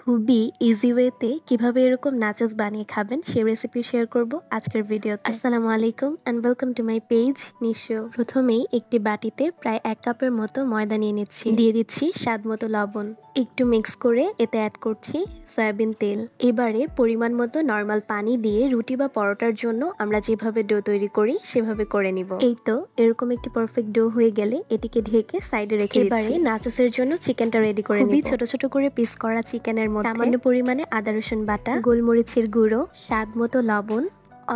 খুবই ইজি ওয়েতে কিভাবে এরকম নাচোস বানিয়ে খাবেন সেই রেসিপি শেয়ার করব আজকের ভিডিওতে। আসসালামু আলাইকুম and welcome to my page Nisho. প্রথমেই একটি বাটিতে প্রায় 1 কাপের মতো ময়দা নিয়ে নিচ্ছি, দিয়ে দিচ্ছি স্বাদ মতো লবণ, একটু মিক্স করে এতে অ্যাড করছি সয়াবিন তেল। এবারে পরিমাণ মতো নর্মাল পানি দিয়ে রুটি বা পরোটার জন্য আমরা যেভাবে ডো তৈরি করি সেভাবে করে নিব। এই তো এরকম একটি পারফেক্ট ডো হয়ে গেলে এটিকে ঢেকে সাইডে রেখে দিচ্ছি। এবারে নাচোসের জন্য চিকেনটা রেডি করে নিব। ছোট ছোট করে পিস করা চিকেনের মধ্যে সামান্য পরিমাণে আদা রসুন বাটা, গোলমরিচের গুঁড়ো, স্বাদ মতো লবণ,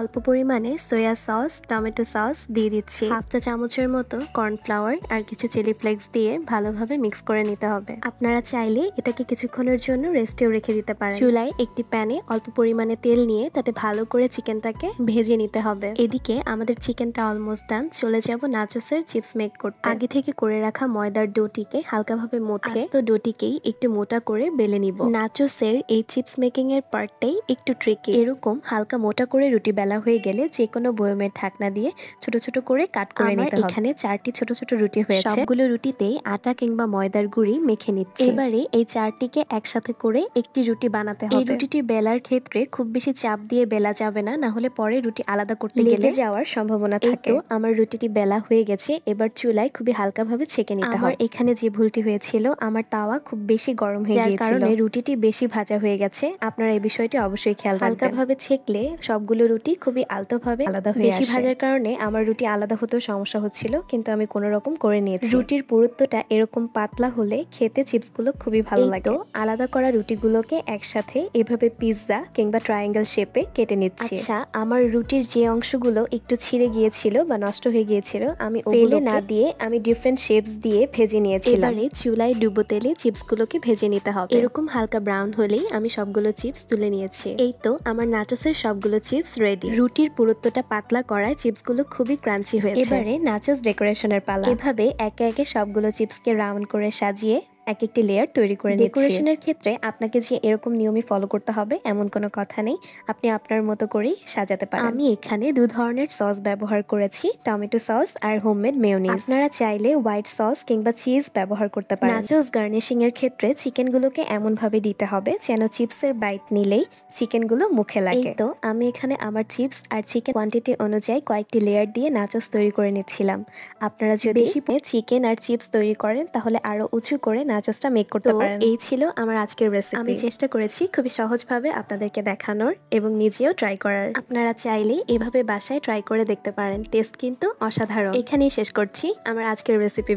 অল্প পরিমাণে সয়া সস, টমেটো সস দিয়ে দিচ্ছি, হাফ চা চামচের মতো কর্নফ্লাওয়ার আর কিছু চিলি ফ্লেক্স দিয়ে ভালোভাবে মিক্স করে নিতে হবে। আপনারা চাইলে এটাকে কিছুক্ষণের জন্য রেস্টেও রেখে দিতে পারেন। চুলায় একটি প্যানে অল্প পরিমাণে তেল নিয়ে তাতে ভালো করে চিকেনটাকে ভেজে নিতে হবে। এদিকে আমাদের চিকেনটা অলমোস্ট ডান। চলে যাব নাচোসের চিপস মেক করতে। আগে থেকে করে রাখা ময়দার ডোটিকে হালকাভাবে মথে তো ডোটিকেই একটু মোটা করে বেলে নিব। নাচোসের এই চিপস মেকিং এর পার্টটাই একটু ট্রিকি। এরকম হালকা মোটা করে রুটি বেলা হয়ে গেলে যে কোনো বয়মের ঢাকনা দিয়ে ছোট ছোট করে কাট করে নিতে হবে। এখানে 4টি ছোট ছোট রুটি হয়েছে। সবগুলো রুটিতেই আটা কিংবা ময়দার গুঁড়ি মেখে নিচ্ছি। এবারে এই 4টিকে একসাথে করে একটি রুটি বানাতে হবে। এই রুটিটি বেলার ক্ষেত্রে খুব বেশি চাপ দিয়ে বেলা যাবে না, না হলে পরে রুটি আলাদা করতে গেলে যাওয়ার সম্ভাবনা থাকে। তো আমার রুটিটি বেলা হয়ে গেছে। এবার চুলায় খুবই হালকাভাবে ছেঁকে নিতে হবে। আমার এখানে যে ভুলটি হয়েছিল, আমার তাওয়া খুব বেশি গরম হয়ে গিয়েছিল, যার কারণে রুটিটি বেশি ভাজা হয়ে গেছে। আপনারা এই বিষয়টি অবশ্যই খেয়াল রাখবেন। হালকাভাবে ছেঁকলে সবগুলো রুটি খুবই আলতোভাবে আলাদা হয়ে আসে। বেশি ভাজার কারণে আমার রুটি আলাদা হতেও সমস্যা হচ্ছিল, কিন্তু আমি কোনো রকম করে নিয়েছি। রুটির পুরুত্বটা এরকম পাতলা হলে খেতে চিপসগুলো খুবই ভালো লাগে। তো আলাদা করা রুটিগুলোকে একসাথে এভাবে পিৎজা কিংবা ট্রায়াঙ্গেল শেপে কেটে নিচ্ছি। আচ্ছা, আমার রুটির যে অংশগুলো একটু ছিঁড়ে গিয়েছিল বা নষ্ট হয়ে গিয়েছিল, আমি ফেলে না দিয়ে আমি ডিফারেন্ট শেপস দিয়ে ভেজে নিয়েছিলাম। এবারে চুলায় ডুবো তেলে চিপসগুলোকে ভেজে নিতে হবে। এরকম হালকা ব্রাউন হলেই আমি সবগুলো চিপস তুলে নিয়েছি। এই তো আমার নাচোসের সবগুলো চিপস রেডি। রুটির পুরুত্বটা পাতলা করায় চিপসগুলো খুবই ক্রাঞ্চি হয়েছে। এবারে নাচোস ডেকোরেশনের পালা। এভাবে একে একে সবগুলো চিপসকে রাউন্ড করে সাজিয়ে এক একটি লেয়ার তৈরি করে নিচ্ছি। ডেকোরেশনের ক্ষেত্রে আপনাকে যে এরকম নিয়মই ফলো করতে হবে এমন কোনো কথা নেই, আপনি আপনার মতো করেই সাজাতে পারেন। আমি এখানে 2 ধরনের সস ব্যবহার করেছি, টমেটো সস আর হোমমেড মেয়োনিজ। আপনারা চাইলে হোয়াইট সস কিংবা চিজ ব্যবহার করতে পারেন। নাচোস গার্নিশিং এর ক্ষেত্রে চিকেনগুলোকে এমন ভাবে দিতে হবে যেন চিপসের বাইট নিলেই চিকেনগুলো মুখে লাগে। তো আমি এখানে আমার চিপস আর চিকেন কোয়ান্টিটি অনুযায়ী কয়েকটি লেয়ার দিয়ে নাচোস তৈরি করে নিচ্ছিলাম। আপনারা যদি বেশি চিকেন আর চিপস তৈরি করেন তাহলে আরো উঁচু করে নাচোসটা মেক করতে পারেন। এই ছিল আমার আজকের রেসিপি। আমি চেষ্টা করেছি খুবই সহজভাবে আপনাদেরকে দেখানোর এবং নিজেও ট্রাই করার। আপনারা চাইলে এভাবে বাসায় ট্রাই করে দেখতে পারেন। টেস্ট কিন্তু অসাধারণ। এখানেই শেষ করছি আমার আজকের রেসিপি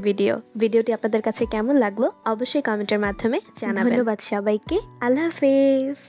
ভিডিওটি আপনাদের কাছে কেমন লাগলো অবশ্যই কমেন্টের মাধ্যমে জানাবেন। ধন্যবাদ সবাইকে। আল্লাহ হাফেজ।